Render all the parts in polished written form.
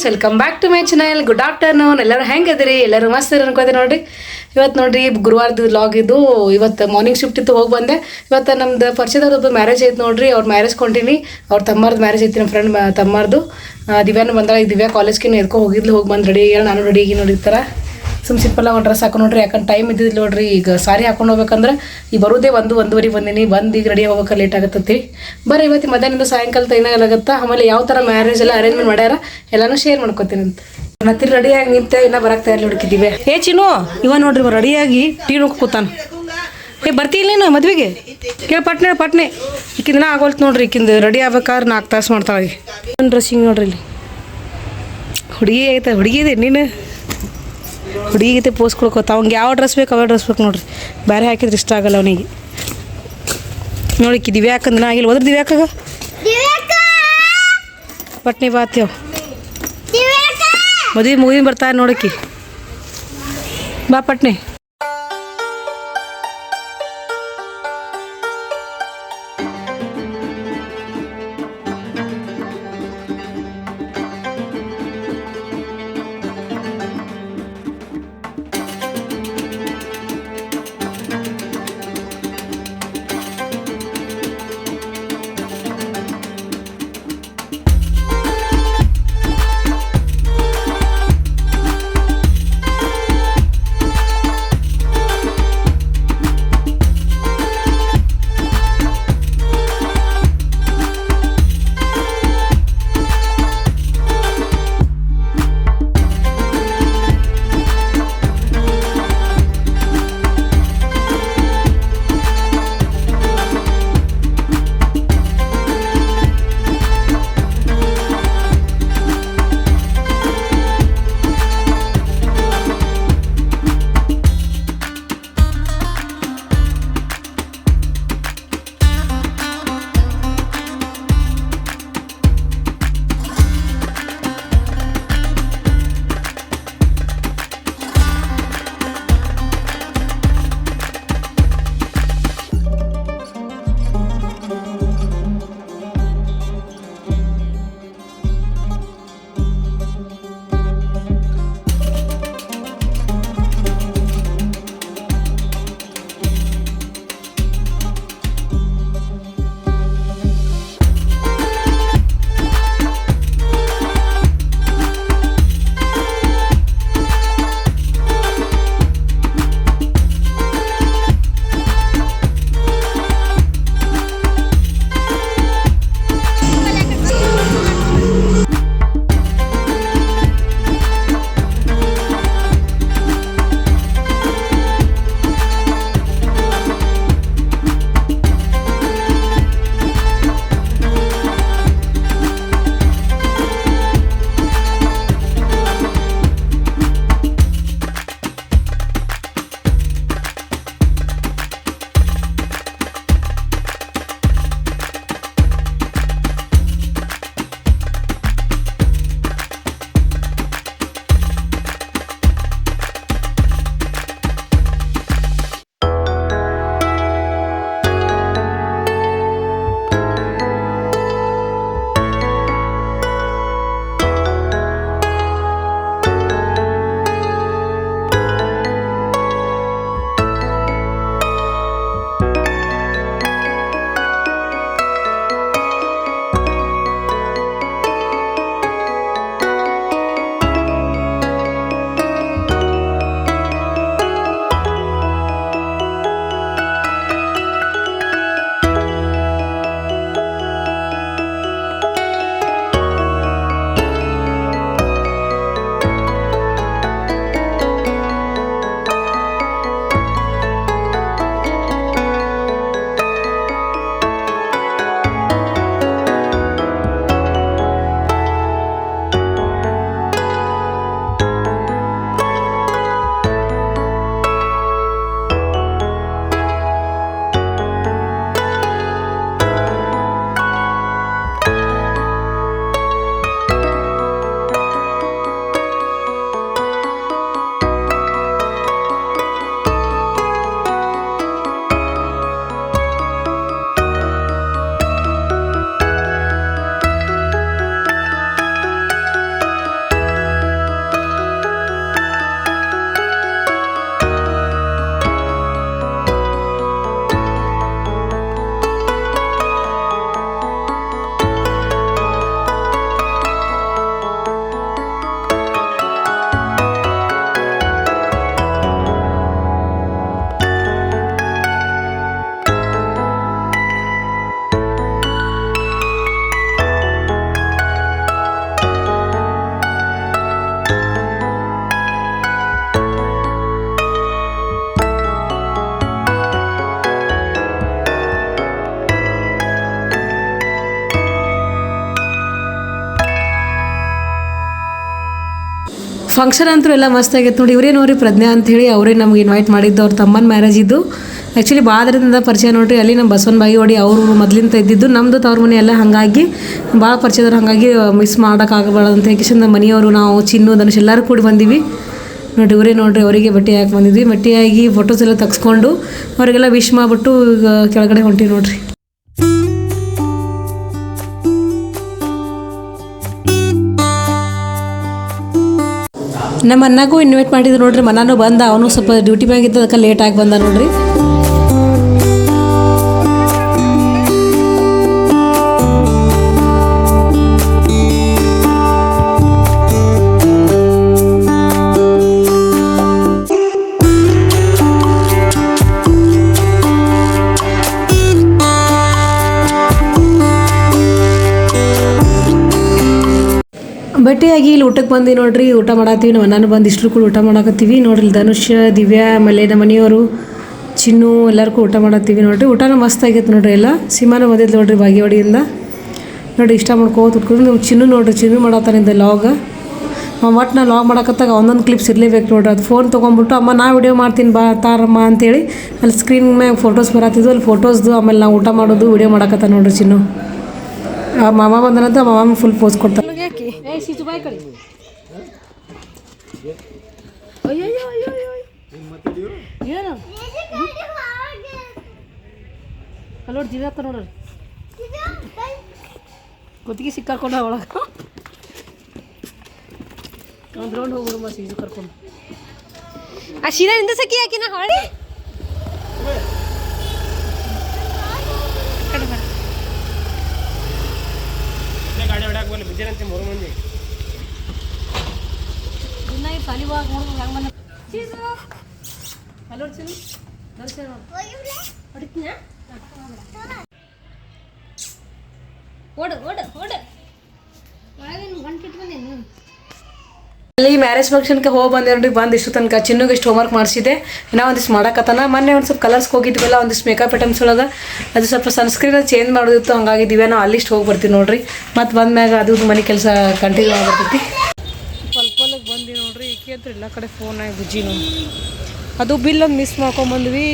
Welcome back to my channel. Good afternoon. ಎಲ್ಲರೂ ಹೆಂಗದಿರಿ? ಎಲ್ಲರೂ ಮಸ್ತ್ ಅನ್ಕೋದೆ ನೋಡ್ರಿ. ಇವತ್ತು ನೋಡ್ರಿ ಗುರುವಾರದ ವ್ಲಾಗ್ ಇದು. ಇವತ್ತು ಮಾರ್ನಿಂಗ್ ಶಿಫ್ಟ್ ಇತ್ತು, ಹೋಗಿ ಬಂದೆ. ಇವತ್ತು ನಮ್ದು ಪರಿಚಯದವ್ರದ್ದು ಮ್ಯಾರೇಜ್ ಐತೆ ನೋಡ್ರಿ. ಅವ್ರ ಮ್ಯಾರೇಜ್ ಕೊಂಟೀನಿ. ಅವ್ರ ತಮ್ಮರ್ದು ಮ್ಯಾರೇಜ್ ಐತಿ, ನಮ್ಮ ಫ್ರೆಂಡ್ ತಮ್ಮರ್ದು. ದಿವ್ಯಾನು ಬಂದಾಗ ದಿವ್ಯಾ ಕಾಲೇಜ್ಗೆ ಎದ್ಕೊ ಹೋಗಿದ್ಲು, ಹೋಗಿ ಬಂದು ರೆಡಿ ಆಗಿ ನಾನು ರೆಡಿ ಆಗಿ ನೋಡಿರ್ತಾರ. ಸಿಂಪಲ್ಲಾಗಿ ಒಂದು ಡ್ರೆಸ್ ಹಾಕೊಂಡು ನೋಡ್ರಿ, ಯಾಕಂದ್ರೆ ಟೈಮ್ ಇದ್ದಿದ್ದು ನೋಡ್ರಿ. ಈಗ ಸಾರಿ ಹಾಕೊಂಡು ಹೋಗ್ಬೇಕಂದ್ರೆ ಈಗ ಬರೋದೇ 1-1:30 ಬಂದೀನಿ. ಬಂದು ಈಗ ರೆಡಿ ಹೋಗ್ಬೇಕು, ಲೇಟ್ ಆಗತ್ತತಿ. ಬರ್ರಿ ಇವತ್ತು ಮಧ್ಯಾಹ್ನದಿಂದ ಸಾಯಂಕಾಲ ಏನಾಗತ್ತ, ಆಮೇಲೆ ಯಾವ ಥರ ಮ್ಯಾರೇಜ್ ಎಲ್ಲ ಅರೇಂಜ್ಮೆಂಟ್ ಮಾಡ್ಯಾರ ಎಲ್ಲನೂ ಶೇರ್ ಮಾಡ್ಕೊತೀನಿ ಅಂತ. ಮತ್ತೆ ರೆಡಿಯಾಗಿ ನಿಂತೆ ಇನ್ನೂ ಬರಕ್ಕೆ ತಯಾರಿ ಹುಡುಕಿದ್ದೀವಿ. ಚಿನ್ನು ಇವ ನೋಡ್ರಿ, ಇವ ರೆಡಿಯಾಗಿ ಟೀ ನುಗ್ಗಿ ಕೂತಾನ. ಬರ್ತಿಲ್ಲ ನೀನು ಮದ್ವೆಗೆ? ಕೇಳಿ ಪಟ್ನೆ ಈಕಿಂದಿನ ಆಗೋಲ್ತು ನೋಡ್ರಿ. ಈಕಿಂದು ರೆಡಿ ಆಗ್ಬೇಕಾದ್ರೆ 4 ತಾಸು ಮಾಡ್ತಾಳೆ. ಒಂದು ಡ್ರೆಸ್ಸಿಂಗ್ ನೋಡ್ರಿ, ಇಲ್ಲಿ ಹುಡುಗಿ ಐತೆ. ಹುಡುಗಿ ಇದೆ ನೀನು, ಹುಡುಗಿಗೈತೆ ಪೋಸ್ ಕೊಡ್ಕೋತ. ಅವ್ನಿಗೆ ಯಾವ ಡ್ರೆಸ್ ಬೇಕು ಅವೇ ಡ್ರೆಸ್ ಬೇಕು ನೋಡ್ರಿ. ಬೇರೆ ಹಾಕಿದ್ರೆ ಇಷ್ಟ ಆಗಲ್ಲ ಅವನಿಗೆ. ನೋಡಿಕ್ಕಿ ದಿವ್ಯಾ ಹಾಕಂದ್ರೆ ಆಗಿಲ್ಲ. ಹೋದ್ರೆ ದಿವ್ಯಾಕಾಗ ಪಟ್ನಿ ಬಾತ್ಯವ್ ಮದುವೆ ಮುಗಿದು ಬರ್ತಾರೆ ನೋಡಕ್ಕಿ. ಬಾ ಪಟ್ನೆ. ಫಂಕ್ಷನ್ ಅಂತೂ ಎಲ್ಲ ಮಸ್ತ್ ಆಗೈತೆ ನೋಡಿ. ಇವರೇ ನೋಡ್ರಿ ಪ್ರಜ್ಞಾ ಅಂಥೇಳಿ, ಅವರೇ ನಮ್ಗೆ ಇನ್ವೈಟ್ ಮಾಡಿದ್ದು. ಅವ್ರ ತಮ್ಮನ ಮ್ಯಾರೇಜ್ ಇದ್ದು. ಆ್ಯಕ್ಚುಲಿ ಭಾಳ ಪರಿಚಯ ನೋಡ್ರಿ. ಅಲ್ಲಿ ನಮ್ಮ ಬಸವನ ಬಾಯಿ ಹೊಡಿ ಅವರು ಮೊದಲಿಂದ ಇದ್ದಿದ್ದು. ನಮ್ಮದು ತವ್ರ ಮನೆ ಎಲ್ಲ ಹಾಗಾಗಿ ಭಾಳ ಪರಿಚಯದವ್ರು, ಹಾಗಾಗಿ ಮಿಸ್ ಮಾಡೋಕ್ಕಾಗಬಾರ್ದು ಅಂತ ಹೇಳಿ ಮನೆಯವರು, ನಾವು, ಚಿನ್ನು, ಧನುಷ್ ಎಲ್ಲರೂ ಕೂಡಿ ಬಂದೀವಿ ನೋಡಿರಿ. ಇವರೇ ನೋಡಿರಿ, ಅವರಿಗೆ ಭೇಟಿ ಹಾಕಿ ಬಂದಿದ್ವಿ. ಭೇಟಿಯಾಗಿ ಫೋಟೋಸ್ ಎಲ್ಲ ತೆಗೆಸ್ಕೊಂಡು ಅವರಿಗೆಲ್ಲ ವಿಶ್ ಮಾಡಿಬಿಟ್ಟು ಈಗ ಕೆಳಗಡೆ ಹೊಂಟಿವಿ ನೋಡಿರಿ. ನಮ್ಮ ಅಣ್ಣಗೂ ಇನ್ವೈಟ್ ಮಾಡಿದ್ರು ನೋಡ್ರಿ. ಮನಾನು ಬಂದ, ಅವನು ಸ್ವಲ್ಪ ಡ್ಯೂಟಿ ಮ್ಯಾಗ ಇದ್ದು, ಅದಕ್ಕೆ ಲೇಟಾಗಿ ಬಂದ ನೋಡ್ರಿ. ಭೇಟಿಯಾಗಿ ಇಲ್ಲಿ ಊಟಕ್ಕೆ ಬಂದು ನೋಡ್ರಿ. ಊಟ ಮಾಡತ್ತೀವಿ. ನಾನು ಬಂದು ಇಷ್ಟರು ಕೂಡ ಊಟ ಮಾಡಕತ್ತೀವಿ ನೋಡ್ರಿ. ಧನುಷ್, ದಿವ್ಯಾ, ಆಮೇಲೆ ನಮ್ಮ ಮನೆಯವರು, ಚಿನ್ನು ಎಲ್ಲರಿಗೂ ಊಟ ಮಾಡತ್ತೀವಿ ನೋಡ್ರಿ. ಊಟನೂ ಮಸ್ತ್ ಆಗೈತೆ ನೋಡ್ರಿ. ಎಲ್ಲ ಸಿಮಾನು ಬಂದಿದ್ದು ನೋಡ್ರಿ ಬಾಗೇವಾಡಿಯಿಂದ ನೋಡಿರಿ. ಇಷ್ಟ ಮಾಡ್ಕೋತ ಉಟ್ಕೊಂಡು ಚಿನ್ನು ನೋಡ್ರಿ, ಚಿನ್ನು ಮಾಡತ್ತಾನಿಂದ ಲಾಗ್. ಒಟ್ಟು ನಾ ಲಾಗ್ ಮಾಡಕತ್ತಾಗ ಒಂದೊಂದು ಕ್ಲಿಪ್ಸ್ ಇರಲೇಬೇಕು ನೋಡ್ರಿ. ಅದು ಫೋನ್ ತೊಗೊಂಡ್ಬಿಟ್ಟು ಅಮ್ಮ ನಾ ವಿಡಿಯೋ ಮಾಡ್ತೀನಿ ಬಾ ತಾರಮ್ಮ ಅಂತೇಳಿ ಅಲ್ಲಿ ಸ್ಕ್ರೀನ್ ಮ್ಯಾಗ ಫೋಟೋಸ್ ಬರತ್ತಿದ್ವು. ಅಲ್ಲಿ ಫೋಟೋಸ್ದು ಆಮೇಲೆ ನಾವು ಊಟ ಮಾಡೋದು ವಿಡಿಯೋ ಮಾಡಕತ್ತ ನೋಡ್ರಿ ಚಿನ್ನು. ಮಾಮ ಬಂದನಂತ ಮಾಮ ಫುಲ್ ಪೋಸ್ ಕೊಡ್ತಾರೆ. ಅಲ್ಲೋಡ್ ಜಿರಾತ ನೋಡ್ರಿ, ಗೊತ್ತಿಗೆ ಸಿಕ್ಕಾಕೊಂಡ ಒಳಗೆ ಒಂದು ರೌಂಡ್ ಹೋಗ್ಬಿಡು ಸೀಜು ಕರ್ಕೊಂಡು. ಆ ಶೀರಿಂದ ಸಖಿ ಹಾಕಿನ ಹೊಳಿ ಗಾಡಿ ಹೊಡ್ಯಾಕ ಬಂದು ಬಿದ್ದಿರಂತೆ 3 ಮಂದಿ. ಸಾಲಿವಾಗ ನೋಡ್ಬೋದು ಹೆಂಗೆ ಬಂದ ಅಲ್ಲೋಡ್ ಚಿನ್ನು ಹೊಡಿತೀನ. ಓಡು ಓಡು ಓಡು ಒಳಗೇನು ಗಂಟು ಬಂದೇನು. ಅಲ್ಲಿ ಮ್ಯಾರೇಜ್ ಫಂಕ್ಷನ್ಗೆ ಹೋಗಿ ಬಂದೆ ನೋಡ್ರಿ. ಬಂದು ಇಷ್ಟು ತನಕ ಚಿನ್ನುಗೆ ಇಷ್ಟು ಹೋಮ್ವರ್ಕ್ ಮಾಡಿಸಿದೆ. ಇನ್ನೂ ಒಂದಿಷ್ಟು ಮಾಡೋಕತ್ತಾನ. ಮೊನ್ನೆ ಒಂದು ಸ್ವಲ್ಪ ಕಲರ್ಸ್ಗೆ ಹೋಗಿದ್ವಲ್ಲ, ಒಂದಿಷ್ಟು ಮೇಕಪ್ ಐಟಮ್ಸ್ ಒಳಗೆ ಅದು ಸ್ವಲ್ಪ ಸನ್ಸ್ಕ್ರೀನ್ ಚೇಂಜ್ ಮಾಡೋದಿತ್ತು. ಹಂಗಾಗಿ ದಿವ್ಯಾ ನಾವು ಅಲ್ಲಿಷ್ಟು ಹೋಗಿ ಬರ್ತೀವಿ ನೋಡ್ರಿ. ಮತ್ತು ಬಂದ್ಮ್ಯಾಗ ಅದು ಮನೆ ಕೆಲಸ ಕಂಟಿನ್ಯೂ ಆಗಿರ್ತೈತಿ. ಪಲ್ಪಲ್ಲಿಗೆ ಬಂದು ನೋಡ್ರಿ. ಈಕೆ ಅಂತ ಎಲ್ಲ ಕಡೆ ಫೋನಾಗಿ ಬುಜ್ಜಿನು. ಅದು ಬಿಲ್ ಒಂದು ಮಿಸ್ ಮಾಡ್ಕೊಂಬಂದ್ವಿ.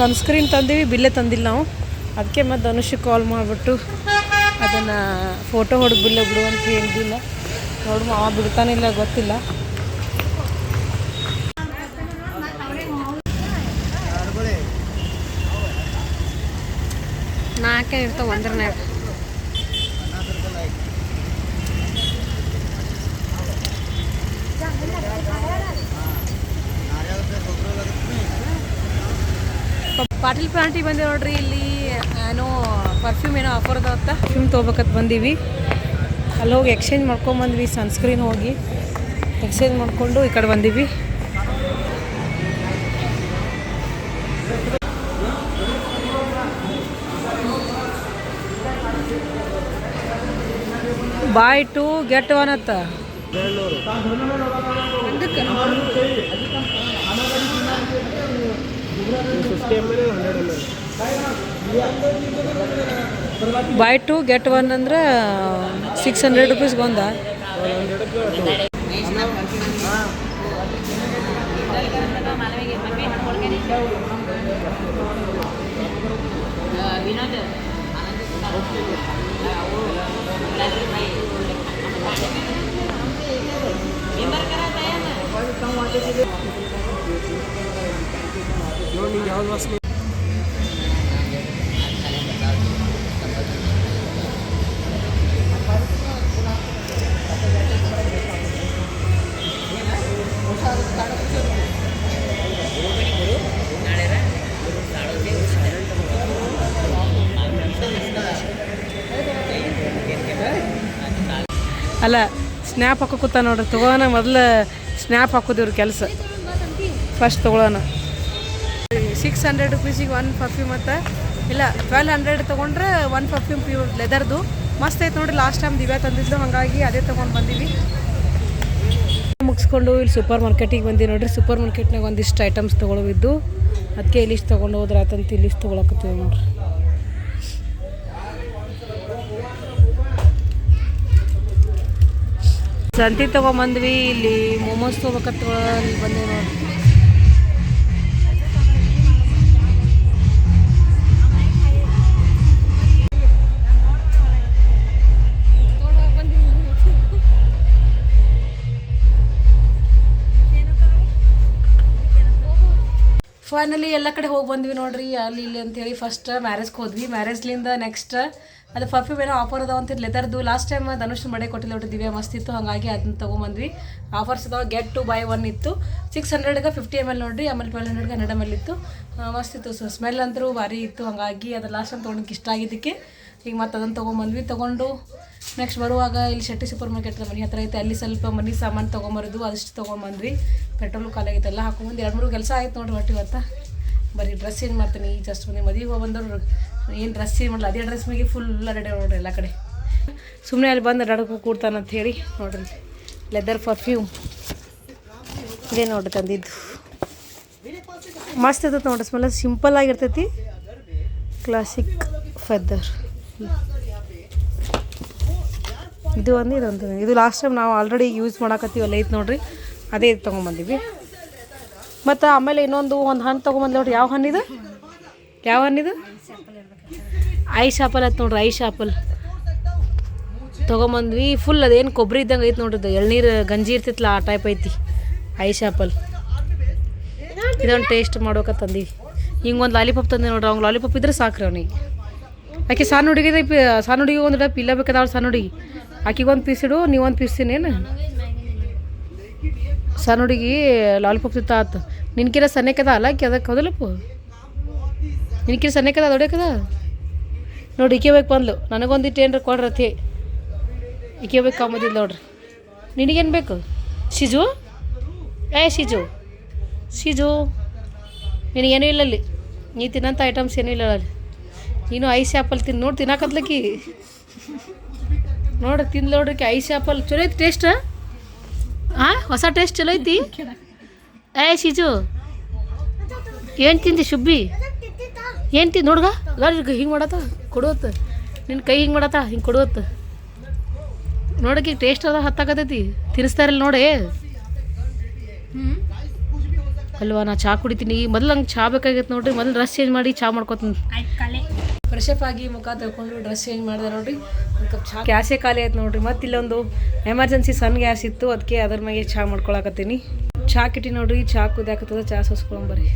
ಸನ್ಸ್ಕ್ರೀನ್ ತಂದೀವಿ, ಬಿಲ್ಲೇ ತಂದಿಲ್ಲ ನಾವು. ಅದಕ್ಕೆ ಮತ್ತು ಧನುಷಿಗೆ ಕಾಲ್ ಮಾಡಿಬಿಟ್ಟು ಅದನ್ನು ಫೋಟೋ ಹೊಡೆದು ಬಿಲ್ಲ ಬಿಡು ಅಂತ ಹೇಳಿಲ್ಲ ನೋಡು. ಅವ ಬಿಡ್ತಾನಿಲ್ಲ ಗೊತ್ತಿಲ್ಲ. ನಾಲ್ಕೇ ಇರ್ತಾವೆ ಒಂದ್ರನ್ಯಾಗ. ಪಾಟೀಲ್ ಪ್ಲಾಂಟಿಗೆ ಬಂದೆ ನೋಡ್ರಿ. ಇಲ್ಲಿ ಏನೋ ಪರ್ಫ್ಯೂಮ್ ಏನೋ ಆಫರ್ ಅದಾವತ್ತ, ಪರ್ಫ್ಯೂಮ್ ತೊಗೋಬೇಕಂತ ಬಂದೀವಿ. ಅಲ್ಲಿ ಹೋಗಿ ಎಕ್ಸ್ಚೇಂಜ್ ಮಾಡ್ಕೊಂಬಂದ್ವಿ. ಸನ್ಸ್ಕ್ರೀನ್ ಹೋಗಿ ಎಕ್ಸ್ಚೇಂಜ್ ಮಾಡಿಕೊಂಡು ಈ ಕಡೆ ಬಂದೀವಿ. ಬಾಯ್ ಟು ಗೆಟ್ ಒನ್ ಅತ್ತ. ಬಾಯ್ ಟು ಗೆಟ್ ಒನ್ ಅಂದ್ರೆ 600 ರೂಪೀಸ್ಗೆ ಒಂದ. ಅಲ್ಲ ಸ್ನ್ಯಾಪ್ ಹಾಕೋಕೂತ ನೋಡ್ರಿ. ತೊಗೊಳೋಣ ಮೊದಲು ಸ್ನ್ಯಾಪ್ ಹಾಕೋದಿವ್ರಿ ಕೆಲಸ. ಫಸ್ಟ್ ತೊಗೊಳೋಣ. 600 ರೂಪೀಸಿಗೆ 1 ಪರ್ಫ್ಯೂಮ್ ಮತ್ತು ಇಲ್ಲ 1200 ತೊಗೊಂಡ್ರೆ 1 ಪರ್ಫ್ಯೂಮ್ ಪ್ಯೂರ್ ಲೆದರ್ದು ಮಸ್ತ್ ಐತೆ ನೋಡ್ರಿ. ಲಾಸ್ಟ್ ಟೈಮ್ ದಿವ್ಯಾ ತಂದಿದ್ಲು, ಹಾಗಾಗಿ ಅದೇ ತೊಗೊಂಡು ಬಂದೀವಿ. ಮುಗಿಸ್ಕೊಂಡು ಇಲ್ಲಿ ಸೂಪರ್ ಮಾರ್ಕೆಟಿಗೆ ಬಂದೀವಿ ನೋಡ್ರಿ. ಸೂಪರ್ ಮಾರ್ಕೆಟ್ನಾಗ ಒಂದಿಷ್ಟು ಐಟಮ್ಸ್ ತೊಗೊಳವಿದ್ದು, ಅದಕ್ಕೆ ಇಲ್ಲಿಷ್ಟು ತೊಗೊಂಡು ಹೋದ್ರೆ ಆತಂತ ಇಲ್ಲಿಷ್ಟು ತೊಗೊಳಕತ್ತೀವಿ ನೋಡ್ರಿ. ಸಂತಿ ತೊಗೊಂಬಂದ್ವಿ. ಇಲ್ಲಿ ಮೋಮೋಸ್ ತೊಗೋಬೇಕತ್ತ ಇಲ್ಲಿ ಬಂದ್ವಿ ನೋಡಿ. ಫೈನಲಿ ಎಲ್ಲ ಕಡೆ ಹೋಗಿ ಬಂದ್ವಿ ನೋಡ್ರಿ, ಅಲ್ಲಿ ಇಲ್ಲಿ ಅಂತೇಳಿ. ಫಸ್ಟ್ ಮ್ಯಾರೇಜ್ಗೆ ಹೋದ್ವಿ. ಮ್ಯಾರೇಜ್ಲಿಂದ ನೆಕ್ಸ್ಟ್ ಅದು ಪರ್ಫ್ಯೂಮ್ ಏನೋ ಆಫರ್ ಅದಾವ ಅಂತ ಲೆದರ್ದು. ಲಾಸ್ಟ್ ಟೈಮ್ ಧನುಷ್ ಮಡೆ ಕೊಟ್ಟಿಲ್ಲ ನೋಡ್ರಿ, ದಿವ್ಯಾ ಮಸ್ತ್ ಇತ್ತು. ಹಾಗಾಗಿ ಅದನ್ನ ತೊಗೊಂಬಂದ್ವಿ. ಆಫರ್ಸ್ ಅದಾವ, ಗೆಟ್ ಟು ಬೈ ಒನ್ ಇತ್ತು. 600ಗೆ 50 ml ನೋಡ್ರಿ, ಆಮೇಲೆ 1200ಗೆ 100 ml ಇತ್ತು. ಮಸ್ತ್ ಇತ್ತು. ಸ್ಮೆಲ್ ಅಂತೂ ಭಾರಿ ಇತ್ತು. ಹಾಗಾಗಿ ಅದು ಲಾಸ್ಟ್ ಟೈಮ್ ತೊಗೊಂಡಿಕ್ಕೆ ಇಷ್ಟ ಆಗಿದ್ದಕ್ಕೆ ಈಗ ಮತ್ತೆ ಅದನ್ನು ತೊಗೊಂಬಂದ್ವಿ. ತೊಗೊಂಡು ನೆಕ್ಸ್ಟ್ ಬರುವಾಗ ಇಲ್ಲಿ ಶೆಟ್ಟಿ ಸೂಪರ್ ಮಾರ್ಕೆಟ್ ಮನೆ ಹತ್ರ ಐತೆ, ಅಲ್ಲಿ ಸ್ವಲ್ಪ ಮನೆ ಸಾಮಾನು ತೊಗೊಂಬರೋದು ಅದಷ್ಟು ತೊಗೊಂಬಂದ್ವಿ. ಪೆಟ್ರೋಲು ಖಾಲಿಯಾಗಿತ್ತು, ಎಲ್ಲ ಹಾಕೊಂಬಂದು 2-3 ಕೆಲಸ ಆಯ್ತು ನೋಡ್ರಿ. ಒಟ್ಟು ಇವತ್ತು ಬರೀ ಡ್ರೆಸ್ ಚೇಂಜ್ ಮಾಡ್ತೀನಿ. ಈಗ ಜಸ್ಟ್ ಮನೆ ಮದುವೆಗೆ ಹೋಗಿ ಬಂದವರು ಏನು ಡ್ರೆಸ್ ಚೇಂಜ್ ಮಾಡಲ್ಲ, ಅದೇ ಡ್ರೆಸ್ ಮೇಲೆ ಫುಲ್ ರೆಡಿ ನೋಡ್ರಿ ಎಲ್ಲ ಕಡೆ. ಸುಮ್ಮನೆ ಅಲ್ಲಿ ಬಂದು ಅಡ್ಡಾಡಕ್ಕೆ ಕೂಡ್ತಾನಂತ ಹೇಳಿ ನೋಡ್ರಿ, ಲೆದರ್ ಪರ್ಫ್ಯೂಮ್ ಇದೇ ನೋಡ್ರಿ ತಂದಿದ್ದು. ಮಸ್ತ್ ಇರ್ತೈತೆ ನೋಡ್ರಿ, ಸ್ಮೆಲ್ ಸಿಂಪಲ್ ಆಗಿರ್ತೈತಿ. ಕ್ಲಾಸಿಕ್ ಫೆದರ್ ಇದು ಒಂದು ಇದೊಂದು. ಇದು ಲಾಸ್ಟ್ ಟೈಮ್ ನಾವು ಆಲ್ರೆಡಿ ಯೂಸ್ ಮಾಡಕತ್ತೀವಿ, ಅಲ್ಲ ಐತೆ ನೋಡ್ರಿ, ಅದೇ ಇದು ತೊಗೊಂಬಂದಿವಿ. ಮತ್ತು ಆಮೇಲೆ ಇನ್ನೊಂದು ಹಣ್ಣು ತೊಗೊಂಬಂದು ನೋಡ್ರಿ. ಯಾವ ಹಣ್ಣಿದು? ಯಾವ ಹಣ್ಣಿದು? ಐಸ್ ಆಪಲ್ ಆಯ್ತು ನೋಡ್ರಿ, ಐಸ್ ಆಪಲ್ ತೊಗೊಂಬಂದ್ವಿ. ಫುಲ್ ಅದೇನು ಕೊಬ್ಬರಿ ಇದ್ದಂಗೆ ಐತೆ ನೋಡ್ರಿ, ಅದು ಎಳ್ನೀರು ಗಂಜಿ ಇರ್ತಿತ್ತಲ್ಲ ಆ ಟೈಪ್ ಐತಿ ಐಸ್ ಆಪಲ್. ಇದೊಂದು ಟೇಸ್ಟ್ ಮಾಡ್ಬೇಕಂತಂದೀವಿ. ಹಿಂಗೆ ಒಂದು ಲಾಲಿಪಾಪ್ ತಂದೆ ನೋಡ್ರಿ, ಅವ್ನು ಲಾಲಿಪಾಪ್ ಇದ್ರೆ ಸಾಕ್ರಿ ಅವ್ನಿಗೆ. ಆಕೆ ಸಣ್ಣ ಹುಡುಗಿದೆ, ಸಣ್ಣ ಹುಡುಗಿ ಒಂದು ಡಬ್ಬ ಇಲ್ಲ ಬೇಕಾದ ಅವ್ಳು ಸಣ್ಣ ಹುಡುಗಿ. ಆಕೆಗೆ ಒಂದು ಪೀಸ್ ಇಡು, ನೀವೊಂದು ಪೀಸ್ ತಿನ್ನೇನು. ಸಣ್ಣ ಹುಡುಗಿ ಲಾಲಿಪಾಪ್ ತಿಂತ ಆತು. ನಿನ್ಕಿರ ಸಣ್ಣಕದ ಅಲ್ಲ ಆಕೆ, ಅದಕ್ಕೆ ಹೌದಲ್ಲಪ್ಪ, ನಿನ್ಕಿರ ಸಣ್ಣಕದ ದೊಡ್ಡಕದ ನೋಡಿ. ಈಕೆ ಬೇಕು ಬಂದ್ಲು, ನನಗೊಂದಿಟ್ಟು ಏನ್ರ ಕೊಡ್ರತಿ. ಈಕೆ ಬೇಕು ಕಾಂಬೋದಿಲ್ಲ ನೋಡ್ರಿ. ನಿನಗೇನು ಬೇಕು? ಶಿಜು ಶಿಜು ಶಿಜು ನಿನಗೇನೂ ಇಲ್ಲ ಅಲ್ಲಿ, ನೀ ತಿನ್ನೋಂಥ ಐಟಮ್ಸ್ ಏನೂ ಇಲ್ಲ ಅಲ್ಲಿ. ನೀನು ಐಸ್ ಆ್ಯಪಲ್ ತಿನ್ನು ನೋಡಿ, ತಿನ್ನಕತ್ಲಕ್ಕಿ ನೋಡಿ, ತಿಂದು ನೋಡ್ರಿ. ಐಸ್ ಆ್ಯಪಲ್ ಚಲೋ ಐತಿ ಟೇಸ್ಟ್. ಹೊಸ ಟೇಸ್ಟ್ ಚಲೋ ಐತಿ. ಶಿಜು ಏನು ತಿಂದಿ? ಶುಬ್ಬಿ ಏನು ತಿಂದು ನೋಡ್ಗ ಹಿಂಗೆ ಮಾಡತ್ತ ಕೊಡುವತ್ತ, ನಿನ್ನ ಕೈ ಹಿಂಗೆ ಮಾಡತ್ತ ಹಿಂಗೆ ಕೊಡುವತ್ತ ನೋಡಕ್ಕೆ ಟೇಸ್ಟ್ ಅದ ಹತ್ತಾಕತೈತಿ. ತಿನ್ನಿಸ್ತಾರಲ್ಲ ನೋಡಿ ಅಲ್ವಾ. ನಾ ಚಹಾ ಕುಡಿತೀನಿ. ಮೊದಲು ಹಂಗೆ ಚಹಾ ಬೇಕಾಗಿತ್ತು ನೋಡ್ರಿ. ಮೊದಲು ಡ್ರೆಸ್ ಚೇಂಜ್ ಮಾಡಿ ಚಹಾ ಮಾಡ್ಕೊತೀನಿ. ಫ್ರೆಶ್ ಅಪ್ ಆಗಿ ಮುಖ ತೊಗೊಂಡು ಡ್ರೆಸ್ ಚೇಂಜ್ ಮಾಡಿದೆ ನೋಡ್ರಿ. ಒಂದು ಕಪ್ ಚಹಾ ಗ್ಯಾಸೇ ಖಾಲಿ ಆಯ್ತು ನೋಡ್ರಿ. ಮತ್ತು ಇಲ್ಲೊಂದು ಎಮರ್ಜೆನ್ಸಿ ಸಣ್ಣ ಗ್ಯಾಸ್ ಇತ್ತು, ಅದಕ್ಕೆ ಅದ್ರ ಮ್ಯಾಗೆ ಚಹಾ ಮಾಡ್ಕೊಳಕತ್ತೀನಿ. ಚಹಾ ಕಿಟ್ಟಿ ನೋಡ್ರಿ, ಚಹಾ ಕುದಿಯಾಕತ್ತದ. ಚಹಾ ಸೋಸ್ಕೊಂಬರ್ರಿ.